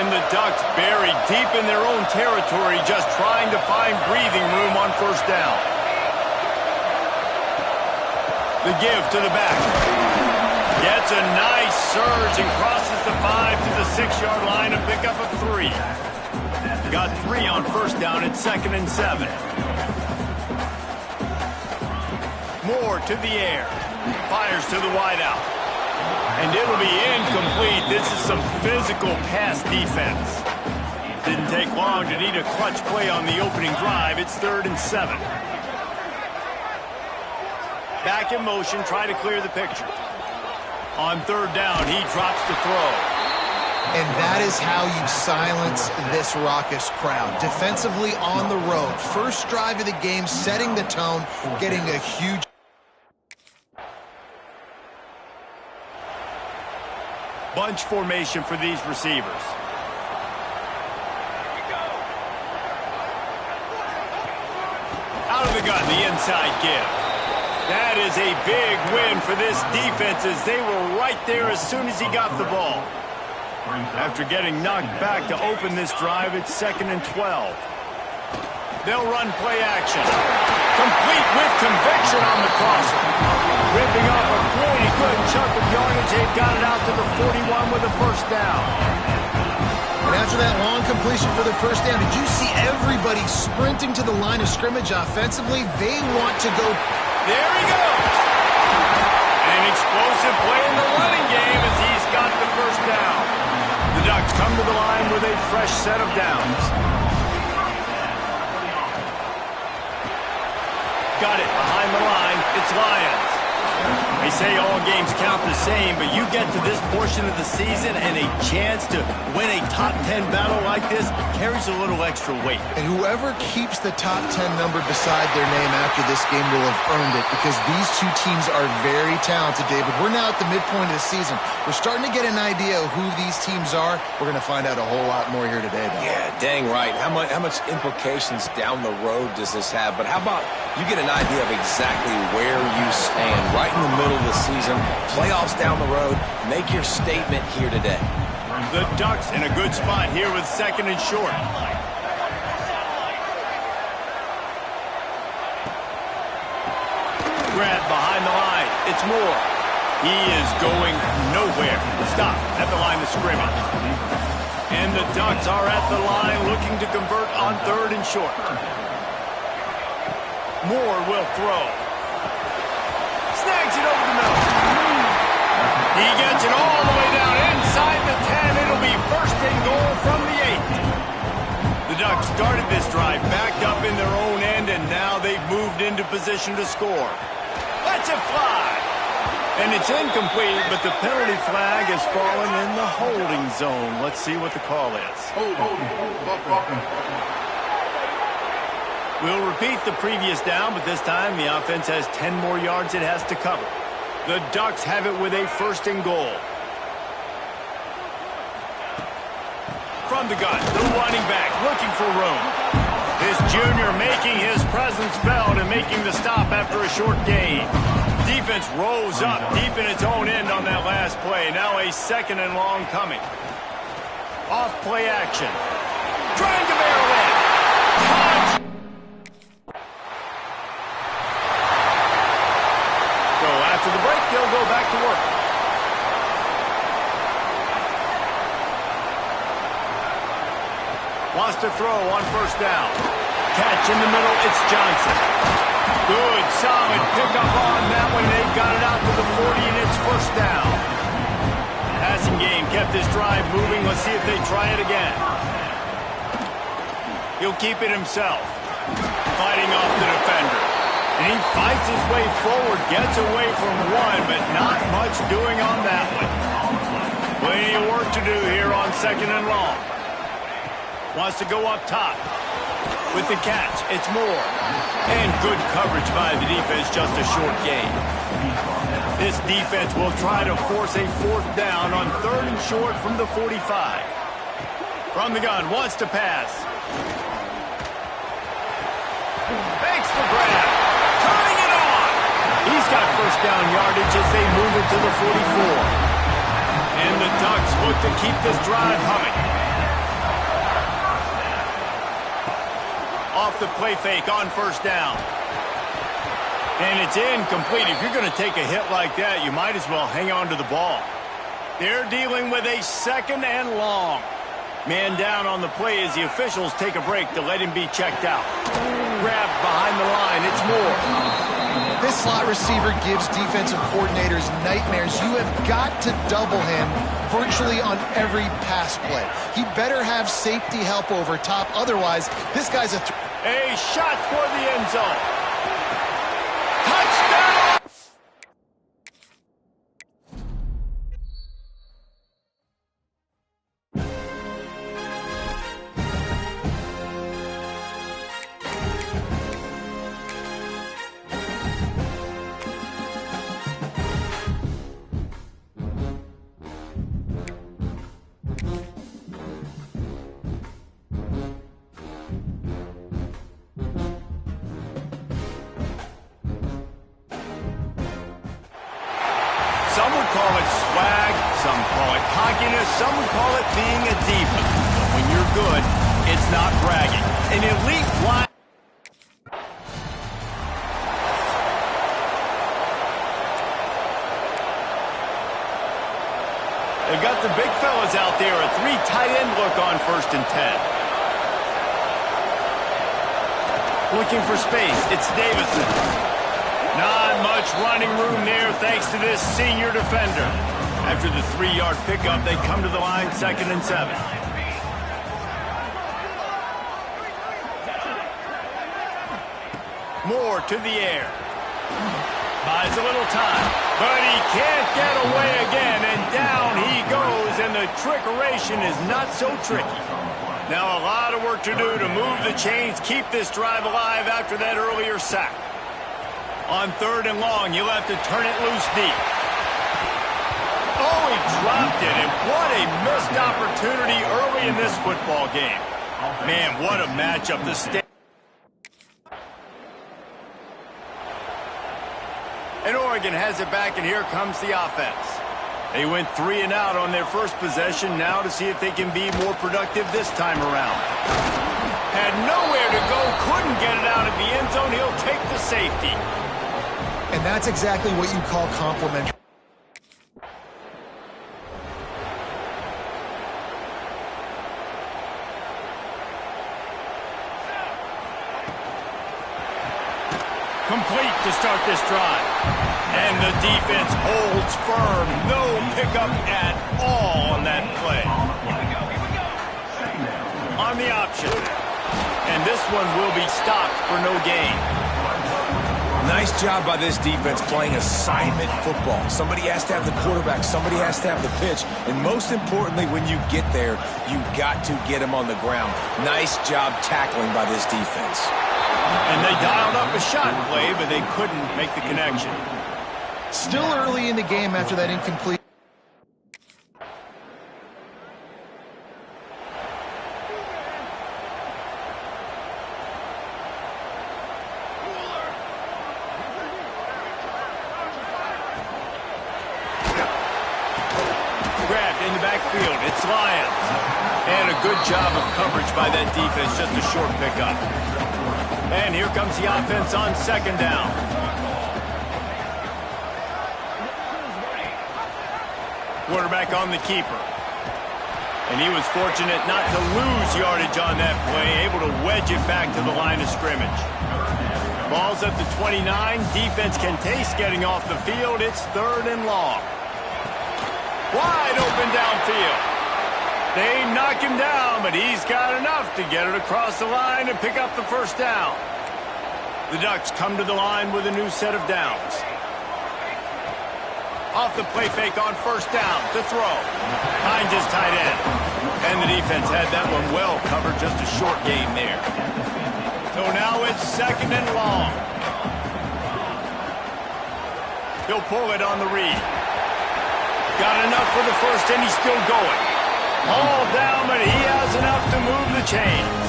And the Ducks buried deep in their own territory, just trying to find breathing room on first down. The give to the back. Gets a nice surge and crosses the 5 to the 6-yard line and pick up a 3. Got 3 on first down at 2nd and 7. Moore to the air. Fires to the wideout. And it'll be incomplete. This is some physical pass defense. Didn't take long to need a clutch play on the opening drive. It's 3rd and 7. Back in motion, try to clear the picture. On 3rd down, he drops the throw. And that is how you silence this raucous crowd. Defensively on the road. First drive of the game, setting the tone, getting a huge... Bunch formation for these receivers. Out of the gun, the inside give. That is a big win for this defense as they were right there as soon as he got the ball. After getting knocked back to open this drive, it's 2nd and 12. They'll run play action. Complete with conviction on the crosser. Ripping off a pretty good chunk of yardage. They've got it out to the 41 with a first down. And after that long completion for the first down, did you see everybody sprinting to the line of scrimmage offensively? They want to go... There he goes. An explosive play in the running game as he's got the first down. The Ducks come to the line with a fresh set of downs. Got it behind the line. It's Lions. They say all games count the same, but you get to this portion of the season and a chance to win a top 10 battle like this carries a little extra weight. And whoever keeps the top 10 number beside their name after this game will have earned it, because these two teams are very talented, David. We're now at the midpoint of the season. We're starting to get an idea of who these teams are. We're going to find out a whole lot more here today, though. Yeah, dang right. How much implications down the road does this have? But how about you get an idea of exactly where you stand right in the middle of the season, playoffs down the road, make your statement here today. The Ducks in a good spot here with 2nd and short. Grab behind the line. It's Moore. He is going nowhere. Stop at the line of scrimmage. And the Ducks are at the line looking to convert on 3rd and short. Moore will throw. Snags it over the middle. He gets it all the way down inside the 10. It'll be 1st and goal from the 8. The Ducks started this drive backed up in their own end, and now they've moved into position to score. Let's it fly. And it's incomplete, but the penalty flag has fallen in the holding zone. Let's see what the call is. We'll repeat the previous down, but this time the offense has 10 more yards it has to cover. The Ducks have it with a 1st and goal. From the gun, the running back looking for room. This junior making his presence felt and making the stop after a short gain. Defense rolls up deep in its own end on that last play. Now a 2nd and long coming. Off play action. Trying to barrel in. Touch! So after the break, they'll go back to work. Wants to throw on 1st down. Catch in the middle, it's Johnson. Good, solid pickup on that one. They've got it out to the 40, and it's 1st down. Passing game kept this drive moving. Let's see if they try it again. He'll keep it himself. Fighting off the defender. And he fights his way forward, gets away from one, but not much doing on that one. Plenty of work to do here on 2nd and long. Wants to go up top. With the catch, it's Moore. And good coverage by the defense, just a short gain. This defense will try to force a 4th down on 3rd and short from the 45. From the gun, wants to pass. Thanks for grab. Turning it on. He's got 1st down yardage as they move it to the 44. And the Ducks look to keep this drive humming. the play fake on first down. And it's incomplete. If you're going to take a hit like that, you might as well hang on to the ball. They're dealing with a 2nd and long. Man down on the play as the officials take a break to let him be checked out. Grabbed behind the line. It's Moore. This slot receiver gives defensive coordinators nightmares. You have got to double him virtually on every pass play. He better have safety help over top. Otherwise, this guy's a shot toward the end zone. Touchdown! Some would call it swag, some call it cockiness, some would call it being a diva. But when you're good, it's not bragging. An elite line. They've got the big fellas out there, a 3 tight end look on 1st and 10. Looking for space, it's Davison. Not much running room there thanks to this senior defender. After the 3-yard pickup, they come to the line 2nd and 7. Moore to the air. Buys a little time, but he can't get away again, and down he goes, and the trickeration is not so tricky. Now a lot of work to do to move the chains, keep this drive alive after that earlier sack. On 3rd and long, you'll have to turn it loose deep. Oh, he dropped it, and what a missed opportunity early in this football game. Man, what a matchup. And Oregon has it back, and here comes the offense. They went 3 and out on their first possession, now to see if they can be more productive this time around. Had nowhere to go, couldn't get it out of the end zone. He'll take the safety. And that's exactly what you call complimentary. Complete to start this drive. And the defense holds firm. No pickup at all on that play. On the option. And this one will be stopped for no gain. Nice job by this defense playing assignment football. Somebody has to have the quarterback. Somebody has to have the pitch. And most importantly, when you get there, you've got to get him on the ground. Nice job tackling by this defense. And they dialed up a shot play, but they couldn't make the connection. Still early in the game after that incomplete. Grabbed in the backfield. It's Lyons. And a good job of coverage by that defense. Just a short pickup. And here comes the offense on 2nd down. Quarterback on the keeper. And he was fortunate not to lose yardage on that play, able to wedge it back to the line of scrimmage. Ball's at the 29. Defense can taste getting off the field. It's 3rd and long. Wide open downfield. They knock him down, but he's got enough to get it across the line and pick up the first down. The Ducks come to the line with a new set of downs. Off the play fake on 1st down to throw. Finds his tight end. And the defense had that one well covered, just a short gain there. So now it's 2nd and long. He'll pull it on the read. Got enough for the first, and he's still going. All down, but he has enough to move the chains.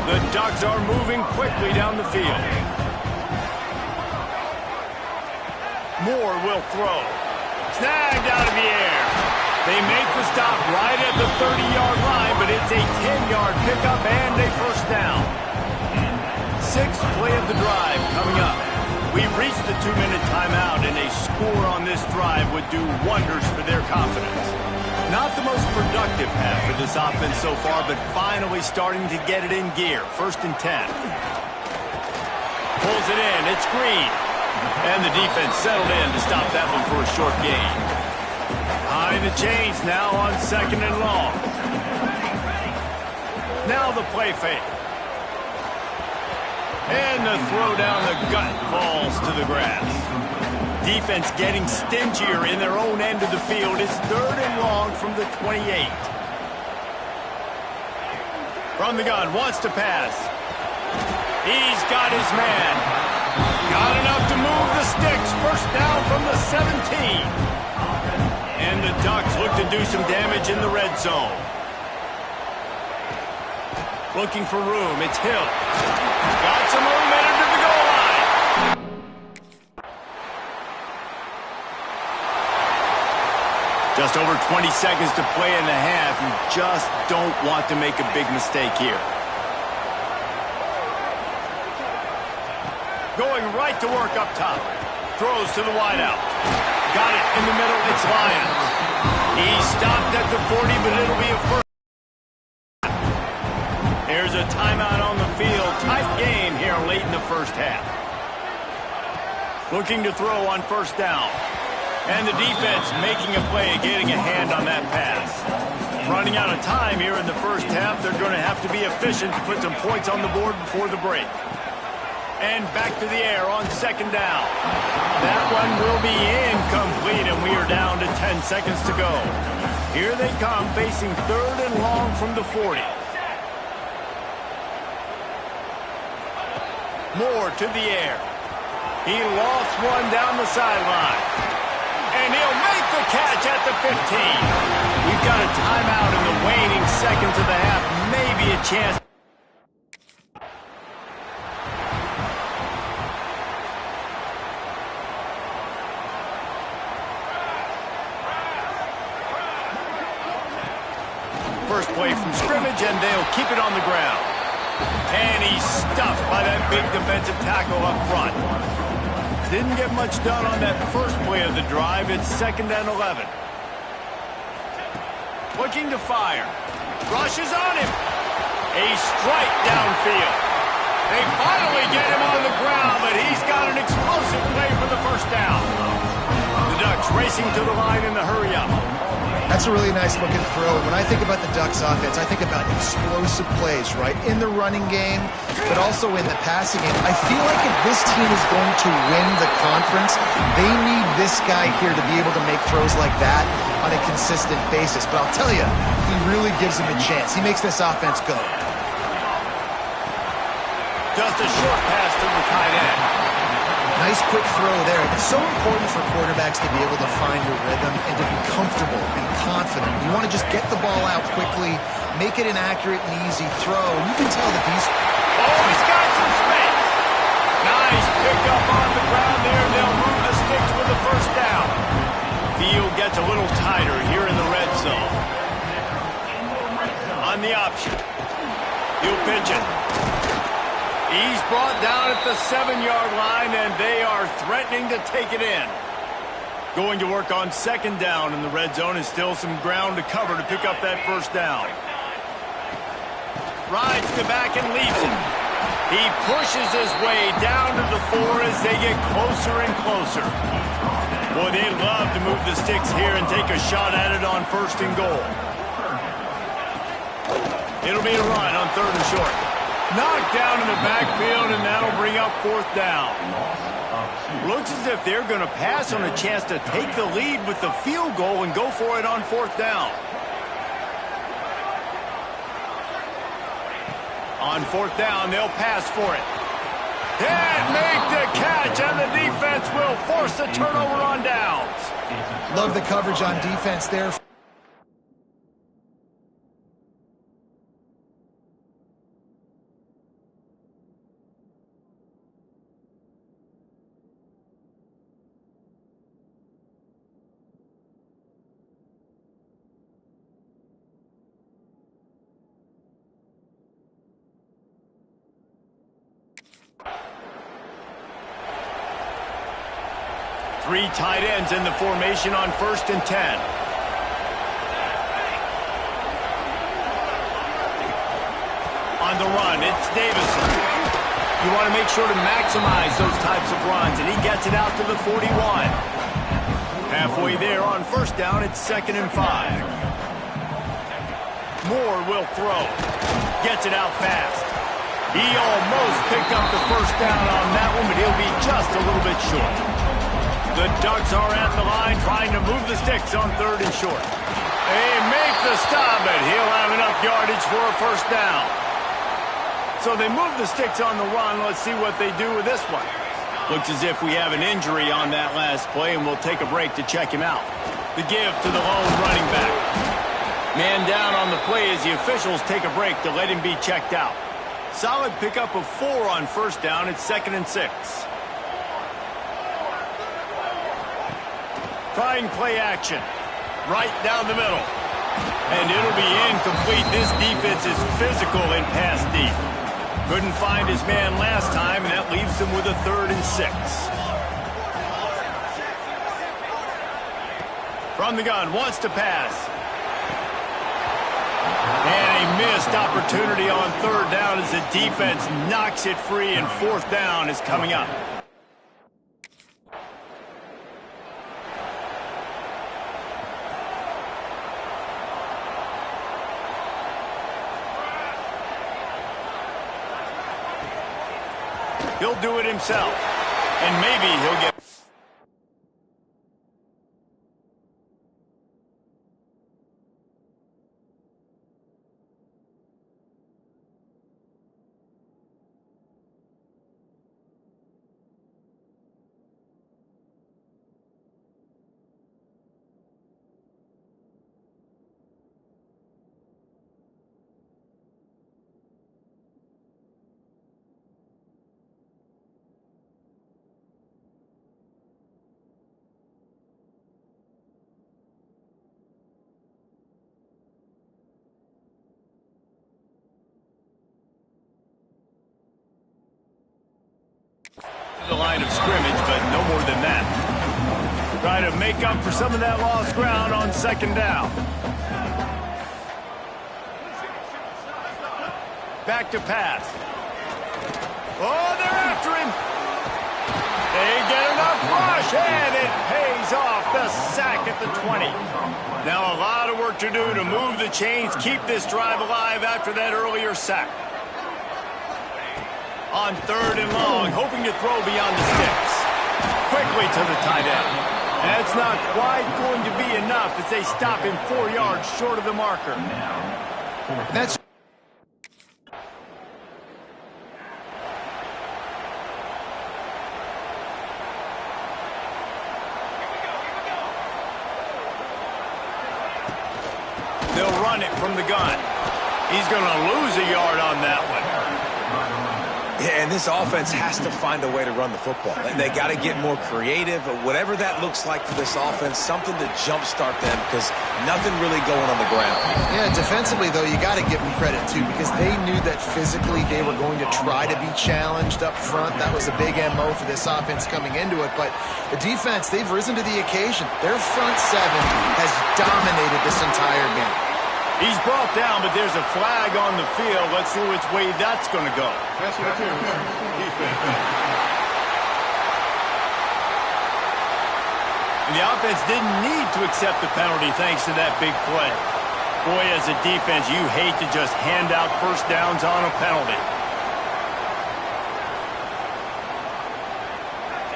The Ducks are moving quickly down the field. Moore will throw. Snagged out of the air. They make the stop right at the 30-yard line, but it's a 10-yard pickup and a first down. sixth play of the drive coming up. We've reached the 2-minute timeout, and a score on this drive would do wonders for their confidence. Not the most productive half for this offense so far, but finally starting to get it in gear. 1st and 10. Pulls it in. It's Green. And the defense settled in to stop that one for a short gain. Behind the chains now on 2nd and long. Now the play fake. And the throw down the gut falls to the grass. Defense getting stingier in their own end of the field. It's 3rd and long from the 28. From the gun, wants to pass. He's got his man. Got enough to move the sticks. 1st down from the 17. And the Ducks look to do some damage in the red zone. Looking for room. It's Hill. Got some momentum to the goal line. Just over 20 seconds to play in the half. You just don't want to make a big mistake here. Going right to work up top. Throws to the wideout. Got it in the middle. It's Lyons. He stopped at the 40, but it'll be a first. There's a timeout on the field. Tight game here late in the first half. Looking to throw on 1st down. And the defense making a play, getting a hand on that pass. Running out of time here in the first half. They're going to have to be efficient to put some points on the board before the break. And back to the air on 2nd down. That one will be incomplete, and we are down to 10 seconds to go. Here they come, facing 3rd and long from the 40. Moore to the air. He lost one down the sideline. And he'll make the catch at the 15. We've got a timeout in the waning seconds of the half. Maybe a chance. First play from scrimmage, and they'll keep it on the ground. And he's stuffed by that big defensive tackle up front. Didn't get much done on that first play of the drive. It's 2nd and 11. Looking to fire. Rushes on him. A strike downfield. They finally get him on the ground, but he's got an explosive play for the 1st down. The Ducks racing to the line in the hurry-up. That's a really nice looking throw. When I think about the Ducks offense, I think about explosive plays, right? In the running game, but also in the passing game. I feel like if this team is going to win the conference, they need this guy here to be able to make throws like that on a consistent basis. But I'll tell you, he really gives them a chance. He makes this offense go. Just a short pass to the tight end. Nice quick throw there. It's so important for quarterbacks to be able to find your rhythm and to be comfortable and confident. You want to just get the ball out quickly, make it an accurate and easy throw. And you can tell that these... Oh, he's got some space. Nice pickup on the ground there. They'll move the sticks with the 1st down. Field gets a little tighter here in the red zone. On the option. He'll pitch it. He's brought down at the 7-yard line, and they are threatening to take it in. Going to work on 2nd down in the red zone, and still some ground to cover to pick up that 1st down. Rides the back and leaves it. He pushes his way down to the 4 as they get closer and closer. Boy, they'd love to move the sticks here and take a shot at it on 1st and goal. It'll be a run on 3rd and short. Knocked down in the backfield, and that'll bring up 4th down. Looks as if they're going to pass on a chance to take the lead with the field goal and go for it on 4th down. On 4th down, they'll pass for it. And make the catch, and the defense will force the turnover on downs. Love the coverage on defense there. Three tight ends in the formation on 1st and 10. On the run, it's Davison. You want to make sure to maximize those types of runs, and he gets it out to the 41. Halfway there on 1st down, it's 2nd and 5. Moore will throw. Gets it out fast. He almost picked up the 1st down on that one, but he'll be just a little bit short. The Ducks are at the line trying to move the sticks on 3rd and short. They make the stop, but he'll have enough yardage for a 1st down. So they move the sticks on the run. Let's see what they do with this one. Looks as if we have an injury on that last play, and we'll take a break to check him out. The give to the lone running back. Man down on the play as the officials take a break to let him be checked out. Solid pickup of 4 on 1st down. It's 2nd and 6. Trying play action. Right down the middle. And it'll be incomplete. This defense is physical in pass deep. Couldn't find his man last time, and that leaves him with a 3rd and 6. From the gun, wants to pass. And a missed opportunity on 3rd down as the defense knocks it free, and 4th down is coming up. He'll do it himself. And maybe he'll get... the line of scrimmage, but no more than that. Try to make up for some of that lost ground on 2nd down. Back to pass. Oh, they're after him. They get enough rush, and it pays off. The sack at the 20. Now a lot of work to do to move the chains, keep this drive alive after that earlier sack. On 3rd and long, hoping to throw beyond the sticks. Quickly to the tight end. That's not quite going to be enough as they stop him 4 yards short of the marker. That's... They'll run it from the gun. He's going to lose a yard on that one. Yeah, and this offense has to find a way to run the football. They got to get more creative, whatever that looks like for this offense, something to jumpstart them because nothing really going on the ground. Yeah, defensively, though, you got to give them credit, too, because they knew that physically they were going to try to be challenged up front. That was a big MO for this offense coming into it. But the defense, they've risen to the occasion. Their front 7 has dominated this entire game. He's brought down, but there's a flag on the field. Let's see which way that's going to go. And the offense didn't need to accept the penalty thanks to that big play. Boy, as a defense, you hate to just hand out 1st downs on a penalty.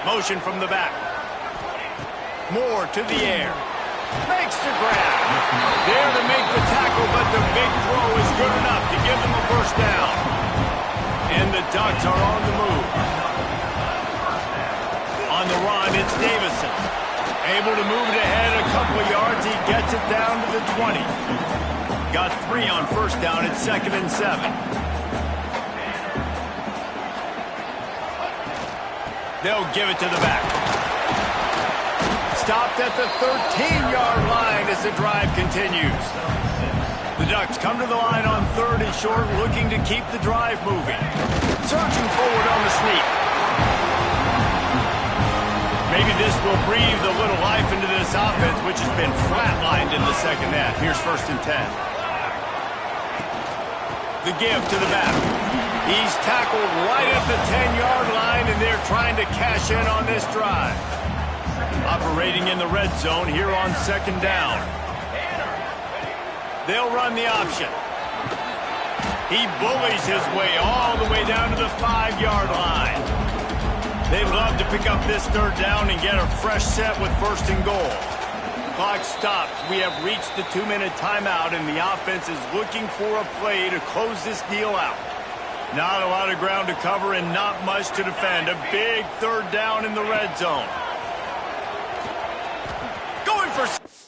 Motion from the back. Moore to the air. Makes the grab. There to make the tackle, but the big throw is good enough to give them a 1st down. And the Ducks are on the move. On the run, it's Davison. Able to move it ahead a couple of yards. He gets it down to the 20. Got 3 on 1st down. It's 2nd and 7. They'll give it to the back. Stopped at the 13-yard line as the drive continues. The Ducks come to the line on 3rd and short, looking to keep the drive moving. Surging forward on the sneak. Maybe this will breathe a little life into this offense, which has been flatlined in the second half. Here's 1st and 10. The give to the back. He's tackled right at the 10-yard line, and they're trying to cash in on this drive. Operating in the red zone here on 2nd down. They'll run the option. He bullies his way all the way down to the 5-yard line. They'd love to pick up this 3rd down and get a fresh set with 1st and goal. Clock stops. We have reached the 2-minute timeout, and the offense is looking for a play to close this deal out. Not a lot of ground to cover and not much to defend. A big 3rd down in the red zone. Going for...